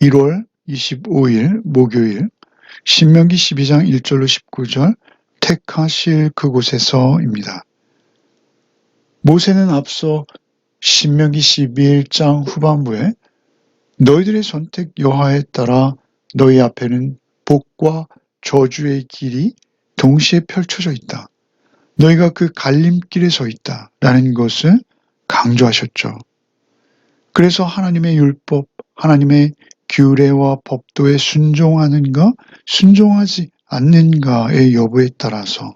1월 25일 목요일 신명기 12장 1절로 19절 택하실 그곳에서입니다. 모세는 앞서 신명기 11장 후반부에 너희들의 선택 여호와에 따라 너희 앞에는 복과 저주의 길이 동시에 펼쳐져 있다. 너희가 그 갈림길에 서 있다. 라는 것을 강조하셨죠. 그래서 하나님의 율법, 하나님의 규례와 법도에 순종하는가, 순종하지 않는가의 여부에 따라서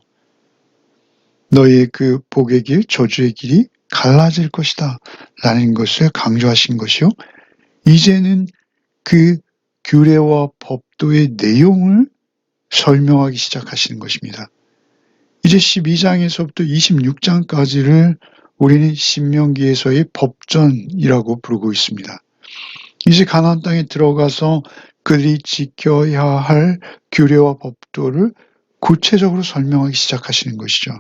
너희의 그 복의 길, 저주의 길이 갈라질 것이다. 라는 것을 강조하신 것이요. 이제는 그 규례와 법도의 내용을 설명하기 시작하시는 것입니다. 이제 12장에서부터 26장까지를 우리는 신명기에서의 법전이라고 부르고 있습니다. 이제 가나안 땅에 들어가서 그들이 지켜야 할 규례와 법도를 구체적으로 설명하기 시작하시는 것이죠.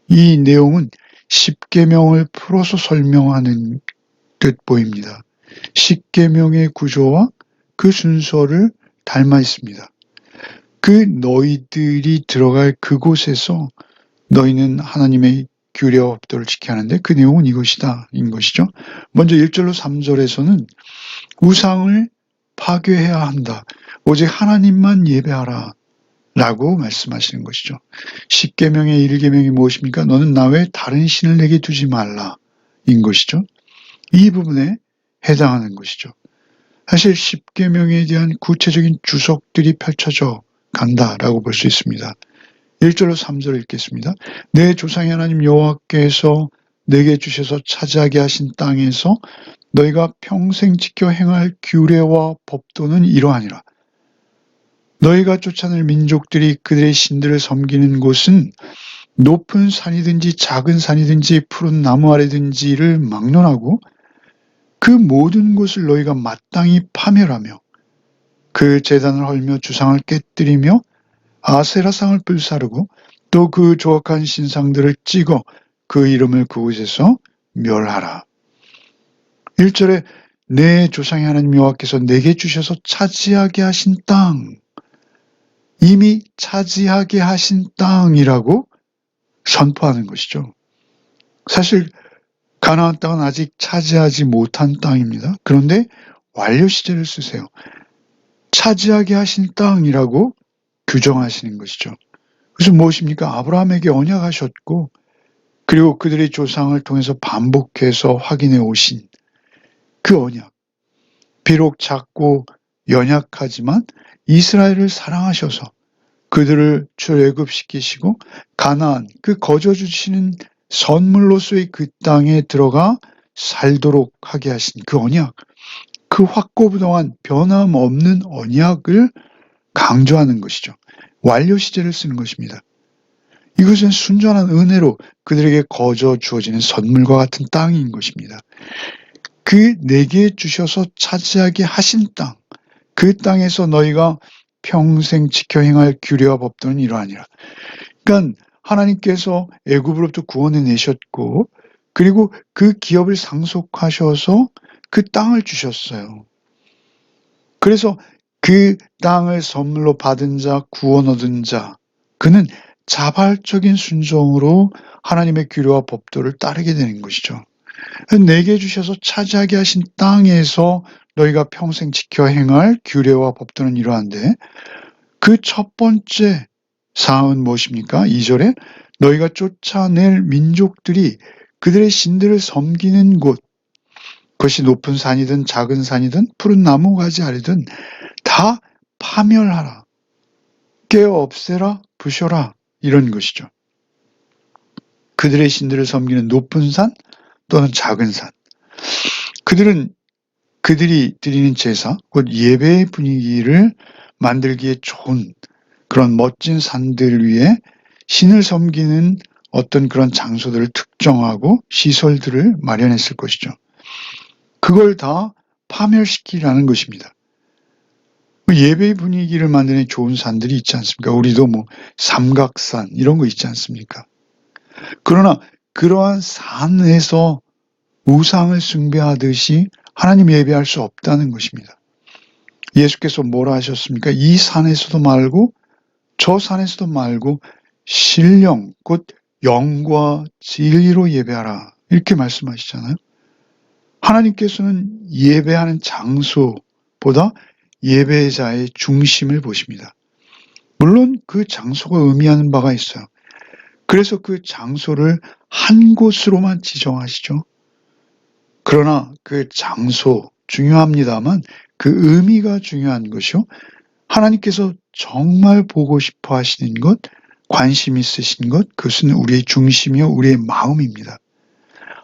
이 내용은 십계명을 풀어서 설명하는 듯 보입니다. 십계명의 구조와 그 순서를 닮아 있습니다. 그 너희들이 들어갈 그곳에서 너희는 하나님의 규례와 법도를 지켜야 하는데 그 내용은 이것이다 인 것이죠. 먼저 1절로 3절에서는 우상을 파괴해야 한다. 오직 하나님만 예배하라 라고 말씀하시는 것이죠. 십계명의 1계명이 무엇입니까? 너는 나 외에 다른 신을 내게 두지 말라 인 것이죠. 이 부분에 해당하는 것이죠. 사실 십계명에 대한 구체적인 주석들이 펼쳐져 간다라고 볼 수 있습니다. 1절로 3절을 읽겠습니다. 내 조상의 하나님 여호와께서 내게 주셔서 차지하게 하신 땅에서 너희가 평생 지켜 행할 규례와 법도는 이러하니라. 너희가 쫓아낼 민족들이 그들의 신들을 섬기는 곳은 높은 산이든지 작은 산이든지 푸른 나무 아래든지를 막론하고 그 모든 곳을 너희가 마땅히 파멸하며 그 제단을 헐며 주상을 깨뜨리며 아세라상을 불사르고 또 그 조악한 신상들을 찍어 그 이름을 그곳에서 멸하라. 1절에 내 조상의 하나님 여호와께서 내게 주셔서 차지하게 하신 땅, 이미 차지하게 하신 땅이라고 선포하는 것이죠. 사실 가나안 땅은 아직 차지하지 못한 땅입니다. 그런데 완료 시제를 쓰세요. 차지하게 하신 땅이라고 규정하시는 것이죠. 그래서 무엇입니까? 아브라함에게 언약하셨고 그리고 그들의 조상을 통해서 반복해서 확인해 오신 그 언약. 비록 작고 연약하지만 이스라엘을 사랑하셔서 그들을 출애굽시키시고 가나안, 그 거저 주시는 선물로서의 그 땅에 들어가 살도록 하게 하신 그 언약, 그 확고부동한 변함없는 언약을 강조하는 것이죠. 완료 시제를 쓰는 것입니다. 이것은 순전한 은혜로 그들에게 거저 주어지는 선물과 같은 땅인 것입니다. 그 내게 주셔서 차지하게 하신 땅, 그 땅에서 너희가 평생 지켜 행할 규례와 법도는 이러하니라. 그러니까 하나님께서 애굽으로부터 구원해 내셨고 그리고 그 기업을 상속하셔서 그 땅을 주셨어요. 그래서 그 땅을 선물로 받은 자, 구원 얻은 자, 그는 자발적인 순종으로 하나님의 규례와 법도를 따르게 되는 것이죠. 내게 주셔서 차지하게 하신 땅에서 너희가 평생 지켜 행할 규례와 법도는 이러한데 그 첫 번째 사항은 무엇입니까? 2절에 너희가 쫓아낼 민족들이 그들의 신들을 섬기는 곳, 그것이 높은 산이든 작은 산이든 푸른 나무가지 아래든 다 파멸하라. 깨어 없애라, 부셔라. 이런 것이죠. 그들의 신들을 섬기는 높은 산 또는 작은 산. 그들이 드리는 제사, 곧 예배의 분위기를 만들기에 좋은 그런 멋진 산들 위에 신을 섬기는 어떤 그런 장소들을 특정하고 시설들을 마련했을 것이죠. 그걸 다 파멸시키라는 것입니다. 예배의 분위기를 만드는 좋은 산들이 있지 않습니까? 우리도 뭐 삼각산 이런 거 있지 않습니까? 그러나 그러한 산에서 우상을 숭배하듯이 하나님 예배할 수 없다는 것입니다. 예수께서 뭐라 하셨습니까? 이 산에서도 말고 저 산에서도 말고 신령 곧 영과 진리로 예배하라 이렇게 말씀하시잖아요. 하나님께서는 예배하는 장소보다 예배자의 중심을 보십니다. 물론 그 장소가 의미하는 바가 있어요. 그래서 그 장소를 한 곳으로만 지정하시죠. 그러나 그 장소 중요합니다만 그 의미가 중요한 것이요. 하나님께서 정말 보고 싶어 하시는 것, 관심 있으신 것, 그것은 우리의 중심이요, 우리의 마음입니다.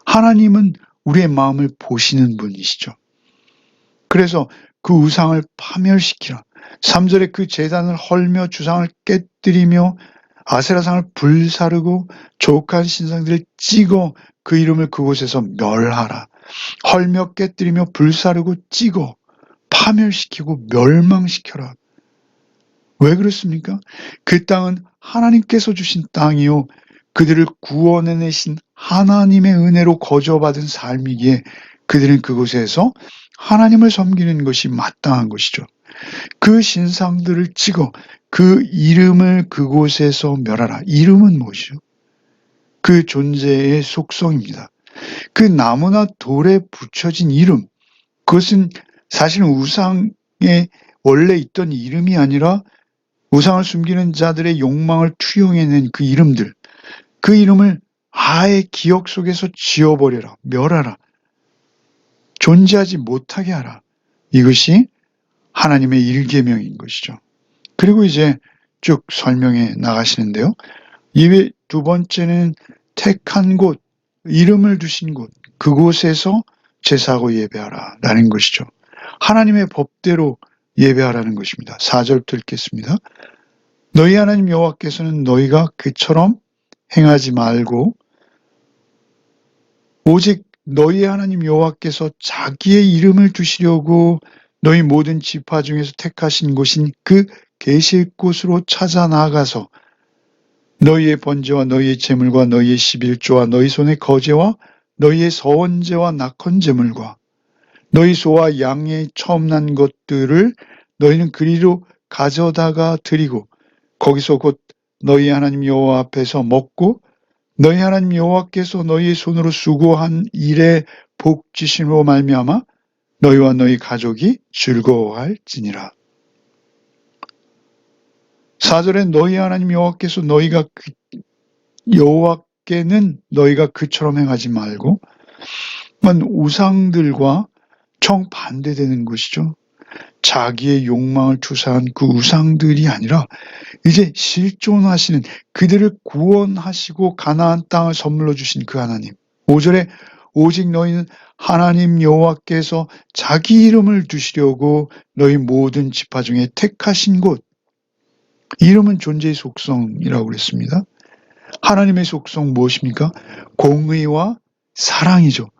하나님은 우리의 마음을 보시는 분이시죠. 그래서 그 우상을 파멸시키라. 3절에 그 제단을 헐며 주상을 깨뜨리며 아세라상을 불사르고 조옥한 신상들을 찍어 그 이름을 그곳에서 멸하라. 헐며 깨뜨리며 불사르고 찍어 파멸시키고 멸망시켜라. 왜 그렇습니까? 그 땅은 하나님께서 주신 땅이요 그들을 구원해내신 하나님의 은혜로 거저받은 삶이기에 그들은 그곳에서 하나님을 섬기는 것이 마땅한 것이죠. 그 신상들을 찍어 그 이름을 그곳에서 멸하라. 이름은 무엇이죠? 그 존재의 속성입니다. 그 나무나 돌에 붙여진 이름, 그것은 사실은 우상에 원래 있던 이름이 아니라 우상을 숨기는 자들의 욕망을 투영해낸 그 이름들, 그 이름을 아예 기억 속에서 지워버려라, 멸하라, 존재하지 못하게 하라. 이것이 하나님의 일계명인 것이죠. 그리고 이제 쭉 설명해 나가시는데요. 이외 두 번째는 택한 곳, 이름을 두신 곳, 그곳에서 제사하고 예배하라 라는 것이죠. 하나님의 법대로 예배하라는 것입니다. 4절부터 읽겠습니다. 너희 하나님 여호와께서는 너희가 그처럼 행하지 말고 오직 너희 하나님 여호와께서 자기의 이름을 두시려고 너희 모든 지파 중에서 택하신 곳인 그 계실 곳으로 찾아 나아가서 너희의 번제와 너희의 제물과 너희의 11조와 너희 손의 거제와 너희의 서원제와 낙헌제물과 너희 소와 양의 처음 난 것들을 너희는 그리로 가져다가 드리고 거기서 곧 너희 하나님 여호와 앞에서 먹고 너희 하나님 여호와께서 너희의 손으로 수고한 일에 복 주심으로 말미암아 너희와 너희 가족이 즐거워할지니라. 4절에 너희 하나님 여호와께서 여호와께는 너희가 그처럼 행하지 말고 우상들과 정반대되는 것이죠. 자기의 욕망을 투사한 그 우상들이 아니라 이제 실존하시는 그들을 구원하시고 가나안 땅을 선물로 주신 그 하나님. 5절에 오직 너희는 하나님 여호와께서 자기 이름을 두시려고 너희 모든 지파 중에 택하신 곳. 이름은 존재의 속성이라고 그랬습니다. 하나님의 속성 무엇입니까? 공의와 사랑이죠.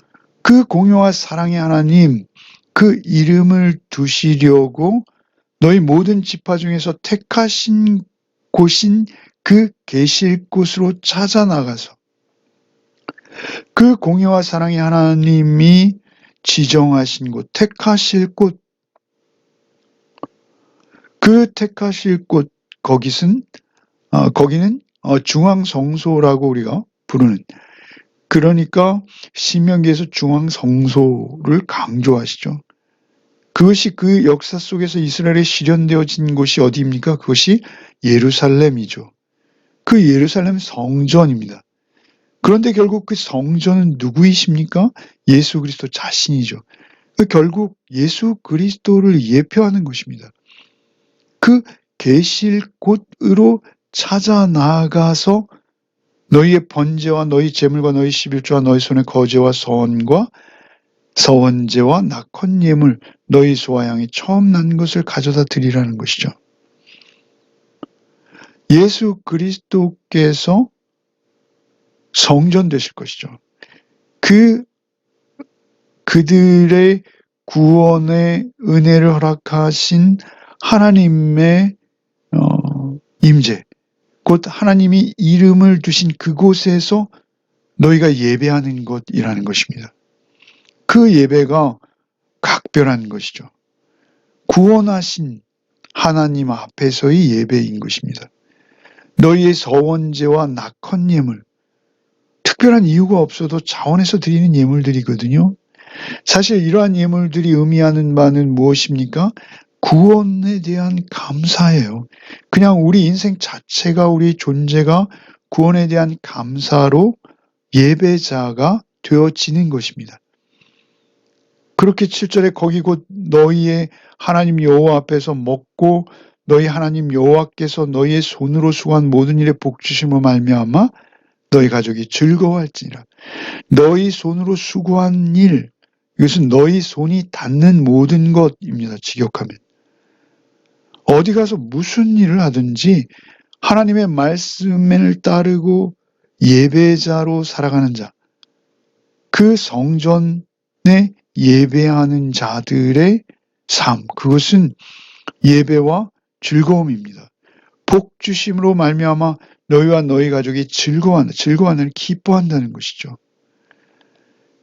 그 공의와 사랑의 하나님, 그 이름을 두시려고 너희 모든 지파 중에서 택하신 곳인 그 계실 곳으로 찾아 나가서 그 공의와 사랑의 하나님이 지정하신 곳, 택하실 곳, 그 택하실 곳, 거기는 중앙성소라고 우리가 부르는, 그러니까 신명기에서 중앙성소를 강조하시죠. 그것이 그 역사 속에서 이스라엘에 실현되어진 곳이 어디입니까? 그것이 예루살렘이죠. 그 예루살렘 성전입니다. 그런데 결국 그 성전은 누구이십니까? 예수 그리스도 자신이죠. 결국 예수 그리스도를 예표하는 것입니다. 그 계실 곳으로 찾아 나아가서 너희의 번제와 너희 제물과 너희 11조와 너희 손의 거제와 서원과 서원제와 낙헌 예물 너희 소와 양이 처음 난 것을 가져다 드리라는 것이죠. 예수 그리스도께서 성전 되실 것이죠. 그들의 구원의 은혜를 허락하신 하나님의 임재, 곧 하나님이 이름을 두신 그곳에서 너희가 예배하는 것이라는 것입니다. 그 예배가 각별한 것이죠. 구원하신 하나님 앞에서의 예배인 것입니다. 너희의 서원제와 낙헌 예물, 특별한 이유가 없어도 자원해서 드리는 예물들이거든요. 사실 이러한 예물들이 의미하는 바는 무엇입니까? 구원에 대한 감사예요. 그냥 우리 인생 자체가, 우리 존재가 구원에 대한 감사로 예배자가 되어지는 것입니다. 그렇게 7절에 거기 곧 너희의 하나님 여호와 앞에서 먹고 너희 하나님 여호와께서 너희의 손으로 수고한 모든 일에 복주심으로 말미암아 너희 가족이 즐거워할지니라. 너희 손으로 수고한 일, 이것은 너희 손이 닿는 모든 것입니다. 직역하면. 어디 가서 무슨 일을 하든지 하나님의 말씀을 따르고 예배자로 살아가는 자, 그 성전에 예배하는 자들의 삶, 그것은 예배와 즐거움입니다. 복 주심으로 말미암아 너희와 너희 가족이 즐거워하는, 기뻐한다는 것이죠.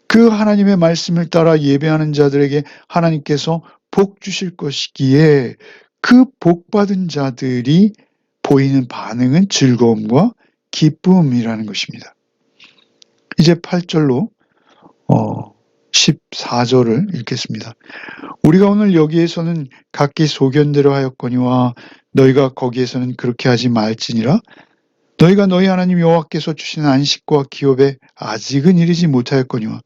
그 하나님의 말씀을 따라 예배하는 자들에게 하나님께서 복 주실 것이기에 그 복 받은 자들이 보이는 반응은 즐거움과 기쁨이라는 것입니다. 이제 8절로 14절을 읽겠습니다. 우리가 오늘 여기에서는 각기 소견대로 하였거니와 너희가 거기에서는 그렇게 하지 말지니라. 너희가 너희 하나님 여호와께서 주시는 안식과 기업에 아직은 이르지 못하였거니와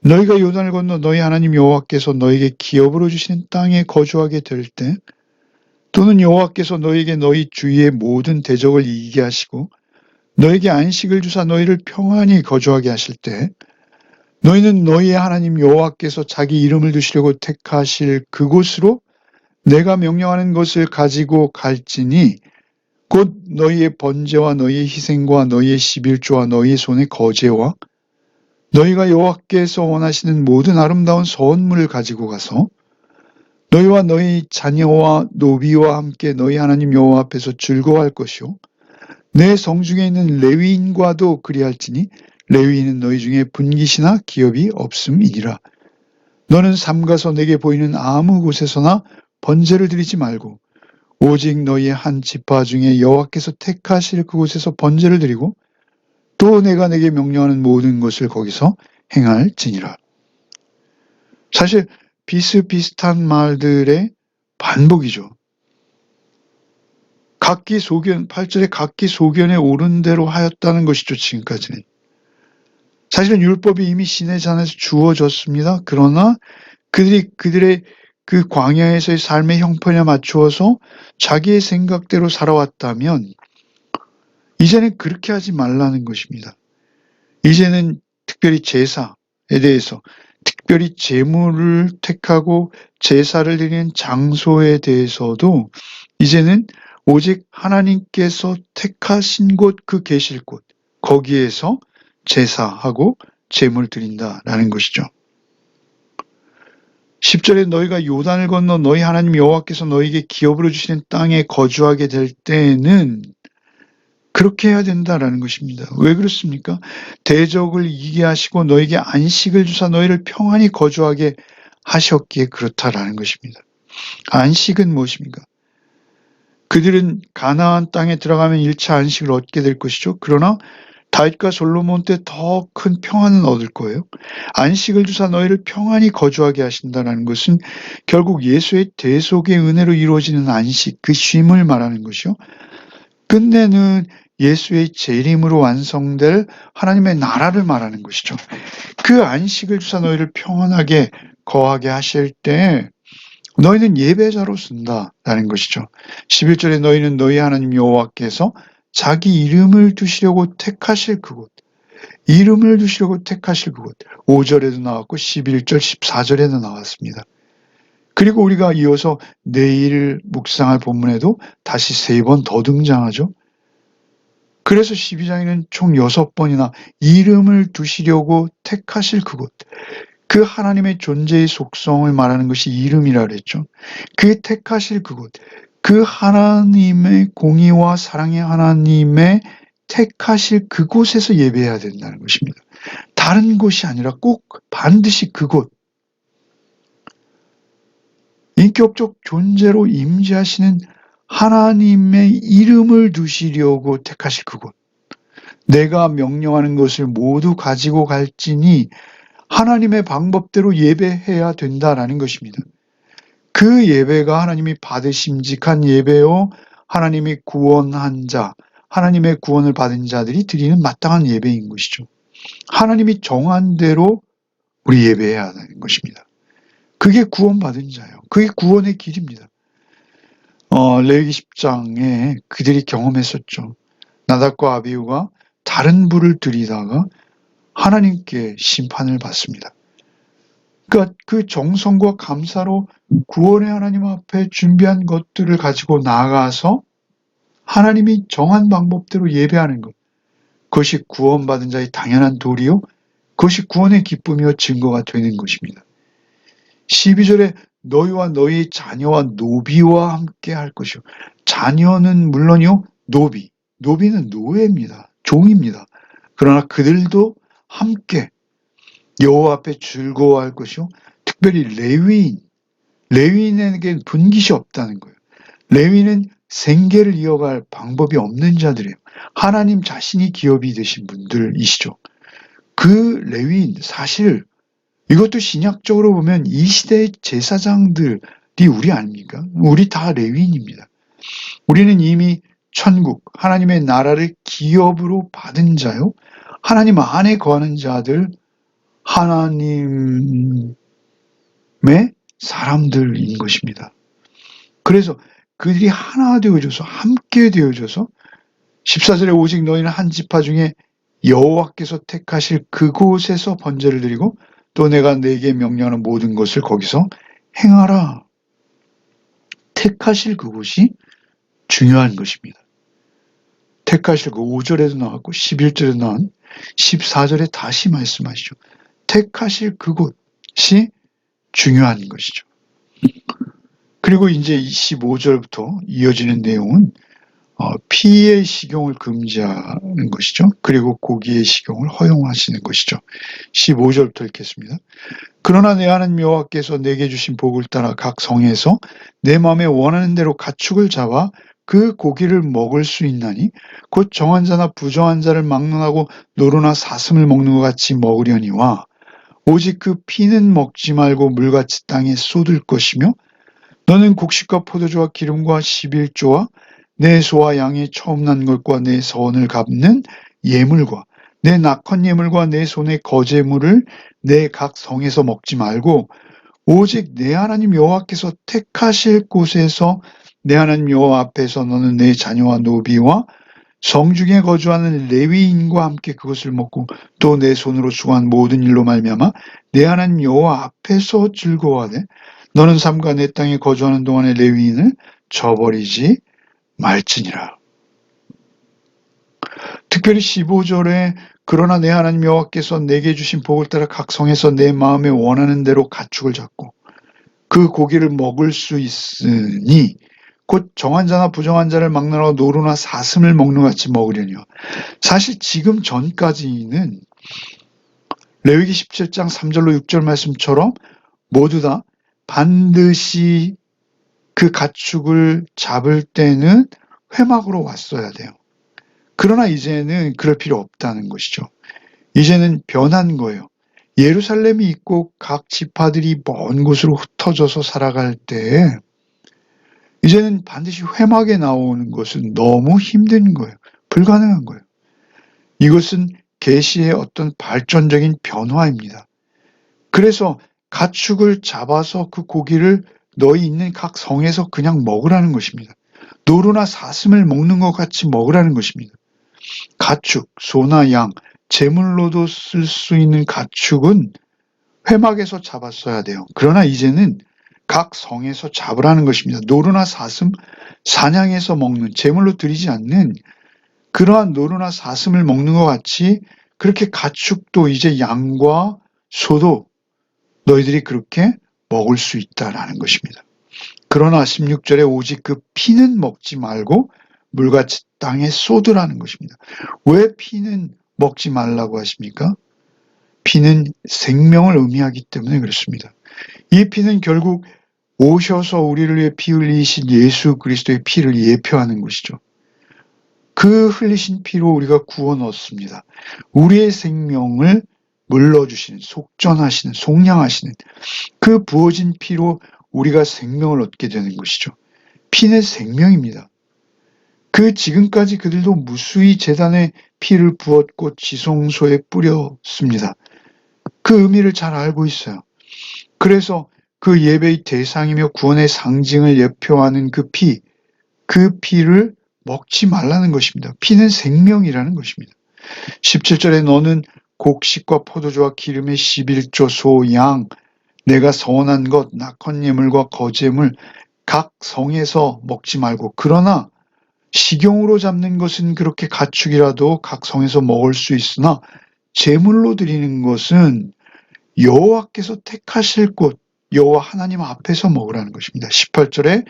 너희가 요단을 건너 너희 하나님 여호와께서 너희에게 기업으로 주시는 땅에 거주하게 될 때, 또는 여호와께서 너희에게 너희 주위의 모든 대적을 이기게 하시고 너희에게 안식을 주사 너희를 평안히 거주하게 하실 때, 너희는 너희의 하나님 여호와께서 자기 이름을 두시려고 택하실 그곳으로 내가 명령하는 것을 가지고 갈지니, 곧 너희의 번제와 너희의 희생과 너희의 십일조와 너희의 손의 거제와 너희가 여호와께서 원하시는 모든 아름다운 선물을 가지고 가서 너희와 너희 자녀와 노비와 함께 너희 하나님 여호와 앞에서 즐거워할 것이요 내 성중에 있는 레위인과도 그리할지니 레위인은 너희 중에 분깃이나 기업이 없음이니라. 너는 삼가서 내게 보이는 아무 곳에서나 번제를 드리지 말고 오직 너희의 한 지파 중에 여호와께서 택하실 그곳에서 번제를 드리고 또 내가 내게 명령하는 모든 것을 거기서 행할지니라. 사실 비슷비슷한 말들의 반복이죠. 각기 소견, 8절에 각기 소견에 오른 대로 하였다는 것이죠. 지금까지는. 사실은 율법이 이미 시내 잔에서 주어졌습니다. 그러나 그들의 그 광야에서의 삶의 형편에 맞추어서 자기의 생각대로 살아왔다면 이제는 그렇게 하지 말라는 것입니다. 이제는 특별히 제사에 대해서, 특별히 제물을 택하고 제사를 드리는 장소에 대해서도 이제는 오직 하나님께서 택하신 곳, 그 계실 곳, 거기에서 제사하고 제물 드린다라는 것이죠. 10절에 너희가 요단을 건너 너희 하나님 여호와께서 너희에게 기업으로 주시는 땅에 거주하게 될 때는 그렇게 해야 된다라는 것입니다. 왜 그렇습니까? 대적을 이기게 하시고 너희에게 안식을 주사 너희를 평안히 거주하게 하셨기에 그렇다라는 것입니다. 안식은 무엇입니까? 그들은 가나안 땅에 들어가면 1차 안식을 얻게 될 것이죠. 그러나 다윗과 솔로몬 때 더 큰 평안은 얻을 거예요. 안식을 주사 너희를 평안히 거주하게 하신다는 것은 결국 예수의 대속의 은혜로 이루어지는 안식, 그 쉼을 말하는 것이요. 끝내는 예수의 재림으로 완성될 하나님의 나라를 말하는 것이죠. 그 안식을 주사 너희를 평안하게 거하게 하실 때 너희는 예배자로 쓴다라는 것이죠. 11절에 너희는 너희 하나님 여호와께서 자기 이름을 두시려고 택하실 그곳, 이름을 두시려고 택하실 그곳, 5절에도 나왔고 11절, 14절에도 나왔습니다. 그리고 우리가 이어서 내일 묵상할 본문에도 다시 3번 더 등장하죠. 그래서 12장에는 총 6번이나 이름을 두시려고 택하실 그곳, 그 하나님의 존재의 속성을 말하는 것이 이름이라 그랬죠. 그 택하실 그곳, 그 하나님의 공의와 사랑의 하나님의 택하실 그곳에서 예배해야 된다는 것입니다. 다른 곳이 아니라 꼭 반드시 그곳. 인격적 존재로 임재하시는 하나님의 이름을 두시려고 택하실 그곳. 내가 명령하는 것을 모두 가지고 갈지니 하나님의 방법대로 예배해야 된다라는 것입니다. 그 예배가 하나님이 받으심직한 예배요, 하나님이 구원한 자, 하나님의 구원을 받은 자들이 드리는 마땅한 예배인 것이죠. 하나님이 정한 대로 우리 예배해야 하는 것입니다. 그게 구원받은 자예요. 그게 구원의 길입니다. 레위기 10장에 그들이 경험했었죠. 나답과 아비후가 다른 불을 들이다가 하나님께 심판을 받습니다. 그러니까 그 정성과 감사로 구원의 하나님 앞에 준비한 것들을 가지고 나아가서 하나님이 정한 방법대로 예배하는 것. 그것이 구원받은 자의 당연한 도리요. 그것이 구원의 기쁨이요 증거가 되는 것입니다. 12절에 너희와 너희 자녀와 노비와 함께 할 것이요. 자녀는 물론이요. 노비는 노예입니다. 종입니다. 그러나 그들도 함께 여호와 앞에 즐거워할 것이요. 특별히 레위인에겐 분깃이 없다는 거예요. 레위는 생계를 이어갈 방법이 없는 자들이에요. 하나님 자신이 기업이 되신 분들이시죠. 그 레위인, 사실 이것도 신약적으로 보면 이 시대의 제사장들이 우리 아닙니까? 우리 다 레위인입니다. 우리는 이미 천국, 하나님의 나라를 기업으로 받은 자요. 하나님 안에 거하는 자들, 하나님의 사람들인 것입니다. 그래서 그들이 하나 되어져서, 함께 되어져서 14절에 오직 너희는 한 지파 중에 여호와께서 택하실 그곳에서 번제를 드리고 또 내가 네게 명령하는 모든 것을 거기서 행하라. 택하실 그곳이 중요한 것입니다. 택하실 그 5절에도 나왔고 11절에도 나온 14절에 다시 말씀하시죠. 택하실 그곳이 중요한 것이죠. 그리고 이제 15절부터 이어지는 내용은 피의 식용을 금지하는 것이죠. 그리고 고기의 식용을 허용하시는 것이죠. 15절부터 읽겠습니다. 그러나 내 하나님 여호와께서 내게 주신 복을 따라 각 성에서 내 마음에 원하는 대로 가축을 잡아 그 고기를 먹을 수 있나니 곧 정한 자나 부정한 자를 막론하고 노루나 사슴을 먹는 것 같이 먹으려니와 오직 그 피는 먹지 말고 물같이 땅에 쏟을 것이며 너는 곡식과 포도주와 기름과 11조와 내 소와 양이 처음 난 것과 내 서원을 갚는 예물과 내 낙헌 예물과 내 손의 거제물을 내 각 성에서 먹지 말고 오직 내 하나님 여호와께서 택하실 곳에서 내 하나님 여호와 앞에서 너는 내 자녀와 노비와 성중에 거주하는 레위인과 함께 그것을 먹고 또 내 손으로 수고한 모든 일로 말미암아 내 하나님 여호와 앞에서 즐거워하되 너는 삼가 내 땅에 거주하는 동안의 레위인을 저버리지 말지니라. 특별히 15절에 그러나 내 하나님 여호와께서 내게 주신 복을 따라 각 성에서 내 마음에 원하는 대로 가축을 잡고 그 고기를 먹을 수 있으니 곧 정한 자나 부정한 자를 막론하고 노루나 사슴을 먹는 것 같이 먹으려니와. 사실 지금 전까지는 레위기 17장 3절로 6절 말씀처럼 모두 다 반드시 그 가축을 잡을 때는 회막으로 왔어야 돼요. 그러나 이제는 그럴 필요 없다는 것이죠. 이제는 변한 거예요. 예루살렘이 있고 각 지파들이 먼 곳으로 흩어져서 살아갈 때 이제는 반드시 회막에 나오는 것은 너무 힘든 거예요. 불가능한 거예요. 이것은 계시의 어떤 발전적인 변화입니다. 그래서 가축을 잡아서 그 고기를 너희 있는 각 성에서 그냥 먹으라는 것입니다. 노루나 사슴을 먹는 것 같이 먹으라는 것입니다. 가축, 소나 양, 제물로도 쓸 수 있는 가축은 회막에서 잡았어야 돼요. 그러나 이제는 각 성에서 잡으라는 것입니다. 노루나 사슴, 사냥해서 먹는, 제물로 드리지 않는 그러한 노루나 사슴을 먹는 것 같이 그렇게 가축도 이제 양과 소도 너희들이 그렇게 먹을 수 있다라는 것입니다. 그러나 16절에 오직 그 피는 먹지 말고 물같이 땅에 쏟으라는 것입니다. 왜 피는 먹지 말라고 하십니까? 피는 생명을 의미하기 때문에 그렇습니다. 이 피는 결국 오셔서 우리를 위해 피 흘리신 예수 그리스도의 피를 예표하는 것이죠. 그 흘리신 피로 우리가 구원 얻습니다. 우리의 생명을 물러주시는, 속전하시는, 속량하시는 그 부어진 피로 우리가 생명을 얻게 되는 것이죠. 피는 생명입니다. 그 지금까지 그들도 무수히 제단에 피를 부었고 지성소에 뿌렸습니다. 그 의미를 잘 알고 있어요. 그래서 그 예배의 대상이며 구원의 상징을 예표하는 그 피를 먹지 말라는 것입니다. 피는 생명이라는 것입니다. 17절에 너는 곡식과 포도주와 기름의 11조 소, 양, 내가 서원한 것, 낙헌 예물과 거제물 각 성에서 먹지 말고 그러나 식용으로 잡는 것은 그렇게 가축이라도 각 성에서 먹을 수 있으나 제물로 드리는 것은 여호와께서 택하실 곳, 여호와 하나님 앞에서 먹으라는 것입니다. 18절에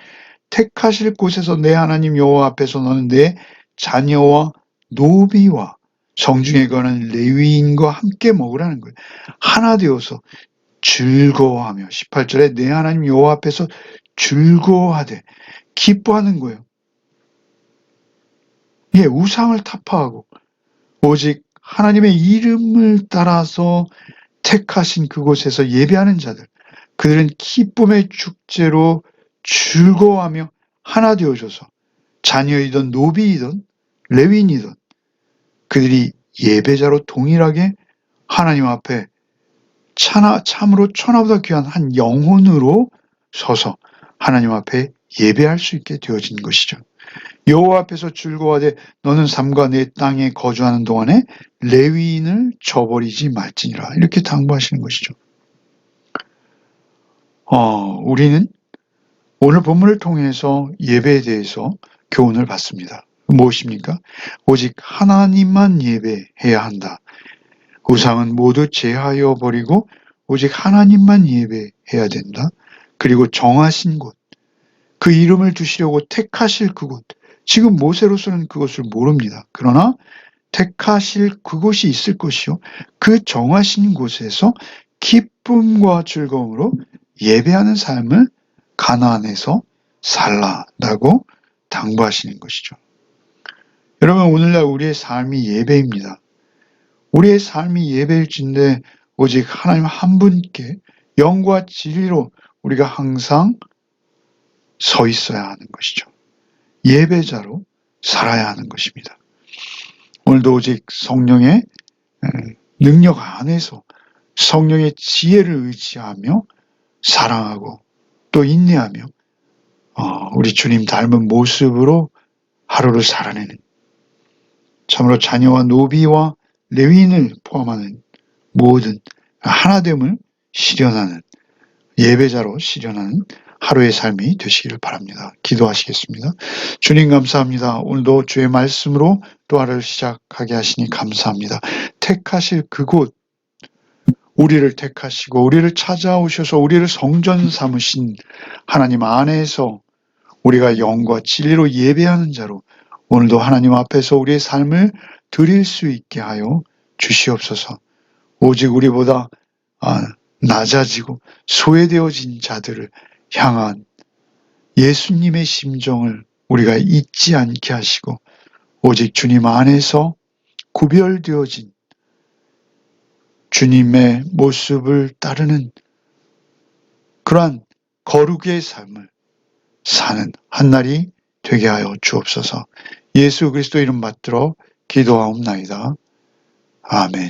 택하실 곳에서 내 하나님 여호와 앞에서 너는 내 자녀와 노비와 성중에 거하는 레위인과 함께 먹으라는 거예요. 하나 되어서 즐거워하며 18절에 내 하나님 여호와 앞에서 즐거워하되 기뻐하는 거예요. 예, 우상을 타파하고 오직 하나님의 이름을 따라서 택하신 그곳에서 예배하는 자들, 그들은 기쁨의 축제로 즐거워하며 하나 되어져서 자녀이든 노비이든 레위인이든 그들이 예배자로 동일하게 하나님 앞에 참으로 천하보다 귀한 한 영혼으로 서서 하나님 앞에 예배할 수 있게 되어진 것이죠. 여호와 앞에서 즐거워하되 너는 삶과 내 땅에 거주하는 동안에 레위인을 저버리지 말지니라. 이렇게 당부하시는 것이죠. 우리는 오늘 본문을 통해서 예배에 대해서 교훈을 받습니다. 무엇입니까? 오직 하나님만 예배해야 한다. 우상은 모두 제하여 버리고 오직 하나님만 예배해야 된다. 그리고 정하신 곳, 그 이름을 두시려고 택하실 그곳, 지금 모세로서는 그것을 모릅니다. 그러나 택하실 그곳이 있을 것이요. 그 정하신 곳에서 기쁨과 즐거움으로 예배하는 삶을 가나안에서 살라라고 당부하시는 것이죠. 여러분, 오늘날 우리의 삶이 예배입니다. 우리의 삶이 예배일진데 오직 하나님 한 분께 영과 진리로 우리가 항상 서 있어야 하는 것이죠. 예배자로 살아야 하는 것입니다. 오늘도 오직 성령의 능력 안에서 성령의 지혜를 의지하며 사랑하고 또 인내하며 우리 주님 닮은 모습으로 하루를 살아내는, 참으로 자녀와 노비와 레위인을 포함하는 모든 하나됨을 실현하는, 예배자로 실현하는 하루의 삶이 되시기를 바랍니다. 기도하시겠습니다. 주님 감사합니다. 오늘도 주의 말씀으로 또 하루를 시작하게 하시니 감사합니다. 택하실 그곳, 우리를 택하시고 우리를 찾아오셔서 우리를 성전 삼으신 하나님 안에서 우리가 영과 진리로 예배하는 자로 오늘도 하나님 앞에서 우리의 삶을 드릴 수 있게 하여 주시옵소서. 오직 우리보다 낮아지고 소외되어진 자들을 향한 예수님의 심정을 우리가 잊지 않게 하시고 오직 주님 안에서 구별되어진 주님의 모습을 따르는 그러한 거룩의 삶을 사는 한날이 되게 하여 주옵소서. 예수 그리스도 이름 받들어 기도하옵나이다. 아멘.